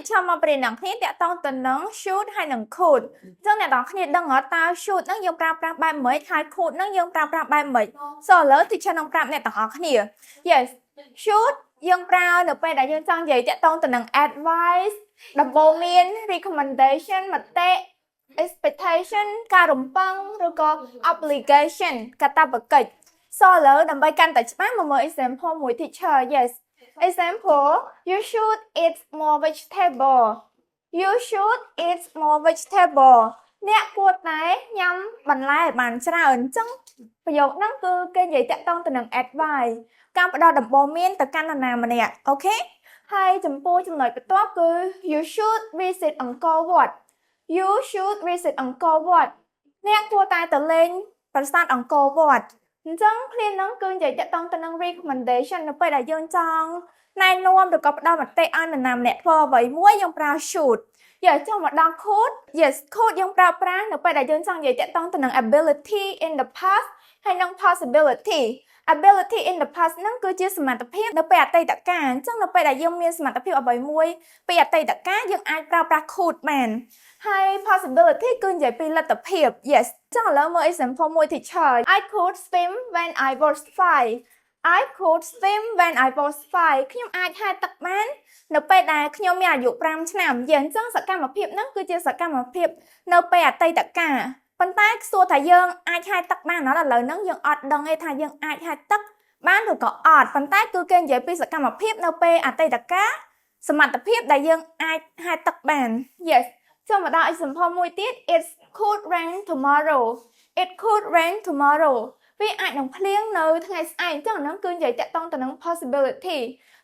teacher មកប្រៀនអ្នកគ្នាតាក់ទងទៅនឹង should ហើយនឹង could អញ្ចឹងអ្នកនរគ្នាដឹងតើ should ហ្នឹងយើងប្រើប្រាស់បែបម៉េចហើយ could ហ្នឹងយើងប្រើប្រាស់បែបម៉េច so ឥឡូវ teacher នឹងប្រាប់អ្នកទាំងអស់គ្នា yes should យើងប្រើនៅពេលដែលយើងចង់និយាយតាក់ទងទៅនឹង advice ដំបូន្មាន recommendation មតិ expectation ការរំពឹងឬក៏ obligation កាតព្វកិច្ច so ឥឡូវដើម្បីកាន់តែច្បាស់មកមើល example មួយ teacher yes example you should eat more vegetable you should eat more vegetable អ្នកគួរតែញ៉ាំបន្លែឲ្យបានច្រើនអញ្ចឹងប្រយោគហ្នឹងគឺគេនិយាយតាក់ទងទៅនឹង advice ការផ្ដល់ដំបូន្មានទៅកាន់នរណាម្នាក់អូខេហើយចំពោះចំណុចបន្ទាប់គឺ you should visit Angkor Wat you should visit Angkor Wat អ្នកគួរតែទៅលេងប្រាសាទអង្គរវត្តអញ្ចឹងឃ្លាហ្នឹងគឺនិយាយតាក់ទងទៅនឹង recommendation នៅពេលដែលយើងចង់ណែនាំឬក៏ផ្ដល់មតិឲ្យនរណាម្នាក់ធ្វើអ្វីមួយយើងប្រើ should យកចុះមកដល់ could yes could យើងប្រើប្រាស់នៅពេលដែលយើងចង់និយាយតាក់ទងទៅនឹង ability in the past ហើយនិង possibility ability in the past ហ្នឹងគឺជាសមត្ថភាពនៅពេលអតីតកាលអញ្ចឹងនៅពេលដែលយើងមានសមត្ថភាពអ្វីមួយពីអតីតកាលយើងអាចប្រើប្រាស់ could បានហើយ possibility គឺនិយាយពីលទ្ធភាព yes អញ្ចឹងឥឡូវមើល example មួយ teacher I could swim when I was 5 I could swim when I was 5ខ្ញុំអាចហែលទឹកបាននៅពេលដែលខ្ញុំមានអាយុ5ឆ្នាំយើងអញ្ចឹងសកម្មភាពហ្នឹងគឺជាសកម្មភាពនៅពេលអតីតកាលប៉ុន្តែសួរថាយើងអាចហែលទឹកបានអត់ឥឡូវហ្នឹងយើងអត់ដឹងទេថាយើងអាចហែលទឹកបានឬក៏អត់ប៉ុន្តែគឺគេនិយាយពីសកម្មភាពនៅពេលអតីតកាលសមត្ថភាពដែលយើងអាចហែលទឹកបាន yes ចូលមកដល់ example មួយទៀត it could rain tomorrow it could rain tomorrow វាអាចនឹងភ្លៀងនៅថ្ងៃស្អែកអញ្ចឹងហ្នឹងគឺនិយាយតាក់ទងទៅនឹង possibility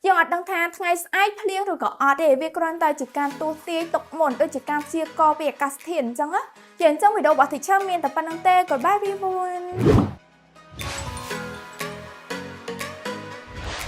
យើងអត់ដឹងថាថ្ងៃស្អែកភ្លៀងឬក៏អត់ទេវាគ្រាន់តែជាការទស្សន៍ទាយទុកមុនដូចជាការព្យាករណ៍ពីអាកាសធាតុអញ្ចឹងណាជាអញ្ចឹងវីដេអូរបស់ teacher មានតែប៉ុណ្្នឹងទេ Goodbye everyone